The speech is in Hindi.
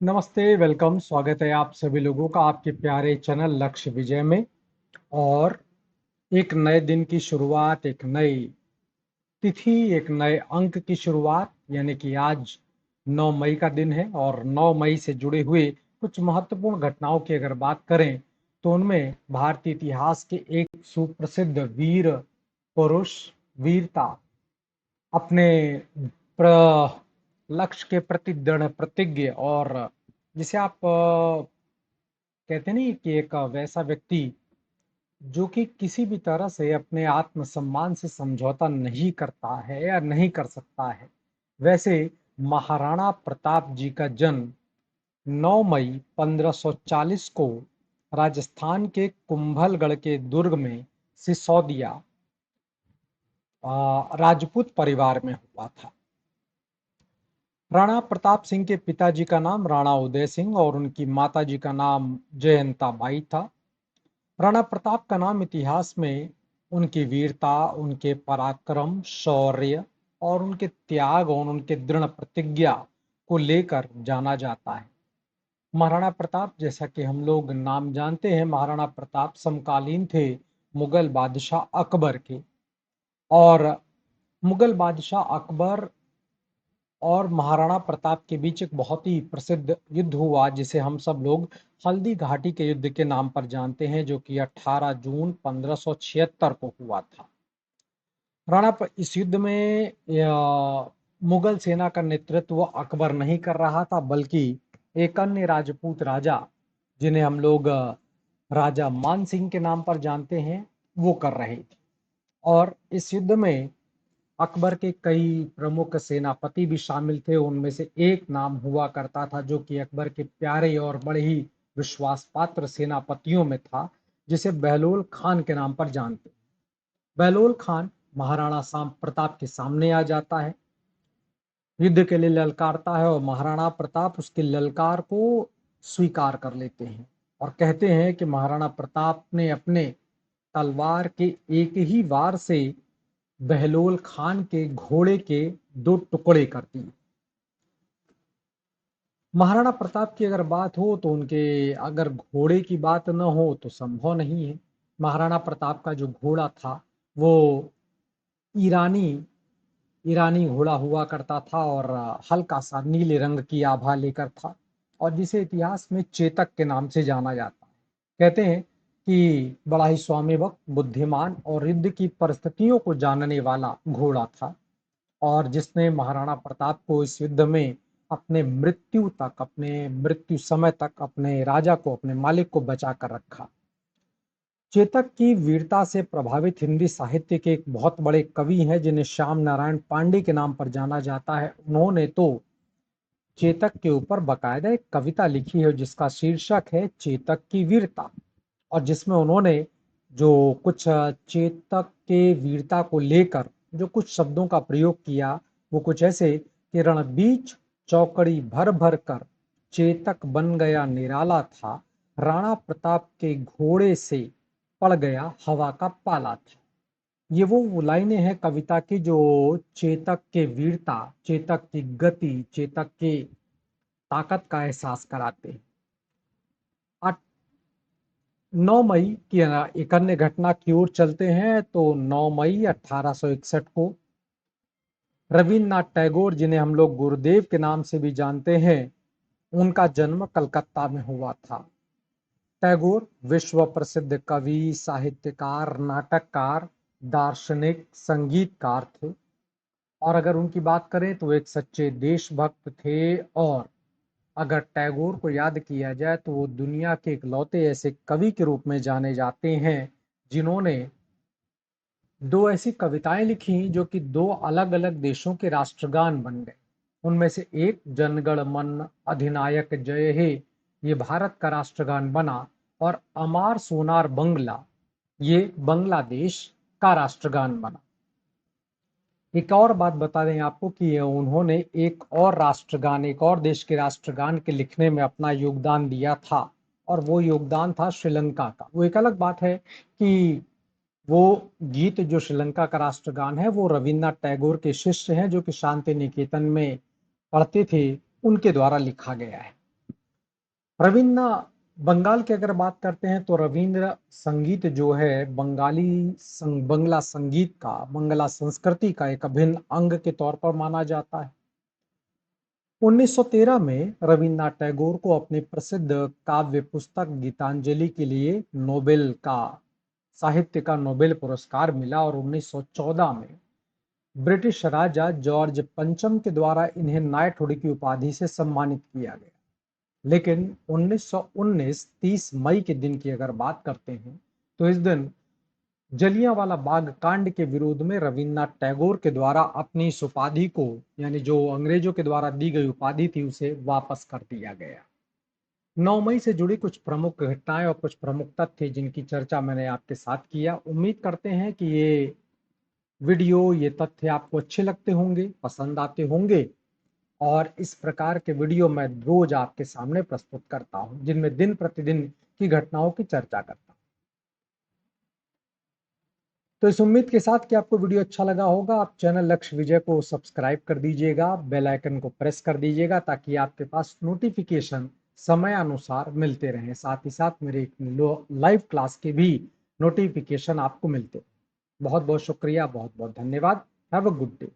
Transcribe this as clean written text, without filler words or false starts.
नमस्ते, वेलकम, स्वागत है आप सभी लोगों का आपके प्यारे चैनल लक्ष्य विजय में। और एक नए दिन की शुरुआत, एक नई तिथि, एक नए अंक की शुरुआत, यानी कि आज 9 मई का दिन है। और 9 मई से जुड़े हुए कुछ महत्वपूर्ण घटनाओं की अगर बात करें तो उनमें भारतीय इतिहास के एक सुप्रसिद्ध वीर पुरुष, वीरता, अपने लक्ष्य के प्रति दृढ़ प्रतिज्ञ, और जिसे आप कहते नहीं कि एक वैसा व्यक्ति जो कि किसी भी तरह से अपने आत्मसम्मान से समझौता नहीं करता है या नहीं कर सकता है, वैसे महाराणा प्रताप जी का जन्म 9 मई 1540 को राजस्थान के कुंभलगढ़ के दुर्ग में सिसोदिया राजपूत परिवार में हुआ था। राणा प्रताप सिंह के पिताजी का नाम राणा उदय सिंह और उनकी माताजी का नाम जयंता बाई था। राणा प्रताप का नाम इतिहास में उनकी वीरता, उनके पराक्रम, शौर्य और उनके त्याग और उनके दृढ़ प्रतिज्ञा को लेकर जाना जाता है। महाराणा प्रताप, जैसा कि हम लोग नाम जानते हैं, महाराणा प्रताप समकालीन थे मुगल बादशाह अकबर के। और मुगल बादशाह अकबर और महाराणा प्रताप के बीच एक बहुत ही प्रसिद्ध युद्ध हुआ, जिसे हम सब लोग हल्दी घाटी के युद्ध के नाम पर जानते हैं, जो कि 18 जून 1576 को हुआ था। इस युद्ध में मुगल सेना का नेतृत्व अकबर नहीं कर रहा था, बल्कि एक अन्य राजपूत राजा, जिन्हें हम लोग राजा मान सिंह के नाम पर जानते हैं, वो कर रहे थे। और इस युद्ध में अकबर के कई प्रमुख सेनापति भी शामिल थे। उनमें से एक नाम हुआ करता था जो कि अकबर के प्यारे और बड़े ही विश्वास पात्र सेनापतियों में था, जिसे बहलोल खान के नाम पर जानते हैं। बहलोल खान महाराणा प्रताप के सामने आ जाता है, युद्ध के लिए ललकारता है, और महाराणा प्रताप उसके ललकार को स्वीकार कर लेते हैं और कहते हैं कि महाराणा प्रताप ने अपने तलवार के एक ही वार से बहलोल खान के घोड़े के 2 टुकड़े कर दिए। महाराणा प्रताप की अगर बात हो तो उनके अगर घोड़े की बात न हो तो संभव नहीं है। महाराणा प्रताप का जो घोड़ा था वो ईरानी ईरानी घोड़ा हुआ करता था, और हल्का सा नीले रंग की आभा लेकर था, और जिसे इतिहास में चेतक के नाम से जाना जाता है। कहते हैं कि बड़ा ही स्वामीभक्त, बुद्धिमान और युद्ध की परिस्थितियों को जानने वाला घोड़ा था, और जिसने महाराणा प्रताप को इस युद्ध में अपने मृत्यु समय तक अपने राजा को, अपने मालिक को बचा कर रखा। चेतक की वीरता से प्रभावित हिंदी साहित्य के एक बहुत बड़े कवि हैं, जिन्हें श्याम नारायण पांडे के नाम पर जाना जाता है। उन्होंने तो चेतक के ऊपर बकायदा एक कविता लिखी है जिसका शीर्षक है चेतक की वीरता, और जिसमें उन्होंने जो कुछ चेतक के वीरता को लेकर जो कुछ शब्दों का प्रयोग किया, वो कुछ ऐसे कि रणबीच चौकड़ी भर भर कर चेतक बन गया निराला था, राणा प्रताप के घोड़े से पड़ गया हवा का पाला था। ये वो लाइनें हैं कविता की जो चेतक के वीरता, चेतक की गति, चेतक के ताकत का एहसास कराते हैं। 9 मई की एक अन्य घटना की ओर चलते हैं तो 9 मई 1861 को रविन्द्रनाथ टैगोर, जिन्हें हम लोग गुरुदेव के नाम से भी जानते हैं, उनका जन्म कलकत्ता में हुआ था। टैगोर विश्व प्रसिद्ध कवि, साहित्यकार, नाटककार, दार्शनिक, संगीतकार थे। और अगर उनकी बात करें तो एक सच्चे देशभक्त थे, और अगर टैगोर को याद किया जाए तो वो दुनिया के इकलौते ऐसे कवि के रूप में जाने जाते हैं जिन्होंने 2 ऐसी कविताएं लिखी जो कि 2 अलग-अलग देशों के राष्ट्रगान बन गए। उनमें से एक जनगण मन अधिनायक जय हे, ये भारत का राष्ट्रगान बना, और अमार सोनार बंगला, ये बांग्लादेश का राष्ट्रगान बना। एक और बात बता दें आपको कि उन्होंने एक और देश के राष्ट्रगान के लिखने में अपना योगदान दिया था, और वो योगदान था श्रीलंका का। वो एक अलग बात है कि वो गीत जो श्रीलंका का राष्ट्रगान है वो रविन्द्रनाथ टैगोर के शिष्य हैं, जो कि शांति निकेतन में पढ़ते थे, उनके द्वारा लिखा गया है। रविन्द्र बंगाल की अगर बात करते हैं तो रविंद्र संगीत जो है बंगला संगीत का, बंगला संस्कृति का एक अभिन्न अंग के तौर पर माना जाता है। 1913 में रविन्द्रनाथ टैगोर को अपनी प्रसिद्ध काव्य पुस्तक गीतांजलि के लिए नोबेल का साहित्य का नोबेल पुरस्कार मिला और 1914 में ब्रिटिश राजा जॉर्ज पंचम के द्वारा इन्हें नाइटहुड की उपाधि से सम्मानित किया गया। लेकिन 1919 30 मई के दिन की अगर बात करते हैं तो इस दिन जलियांवाला बाग कांड के विरोध में रविन्द्रनाथ टैगोर के द्वारा अपनी इस उपाधि को, यानी जो अंग्रेजों के द्वारा दी गई उपाधि थी, उसे वापस कर दिया गया। 9 मई से जुड़ी कुछ प्रमुख घटनाएं और कुछ प्रमुख तथ्य जिनकी चर्चा मैंने आपके साथ किया। उम्मीद करते हैं कि ये वीडियो, ये तथ्य आपको अच्छे लगते होंगे, पसंद आते होंगे और इस प्रकार के वीडियो मैं रोज आपके सामने प्रस्तुत करता हूं, जिनमें दिन प्रतिदिन की घटनाओं की चर्चा करता हूं। तो इस उम्मीद के साथ कि आपको वीडियो अच्छा लगा होगा, आप चैनल लक्ष्य विजय को सब्सक्राइब कर दीजिएगा, बेल आइकन को प्रेस कर दीजिएगा ताकि आपके पास नोटिफिकेशन समय अनुसार मिलते रहें। साथ ही साथ मेरे लाइव क्लास के भी नोटिफिकेशन आपको मिलते। बहुत बहुत शुक्रिया, बहुत बहुत धन्यवाद। Have a good day.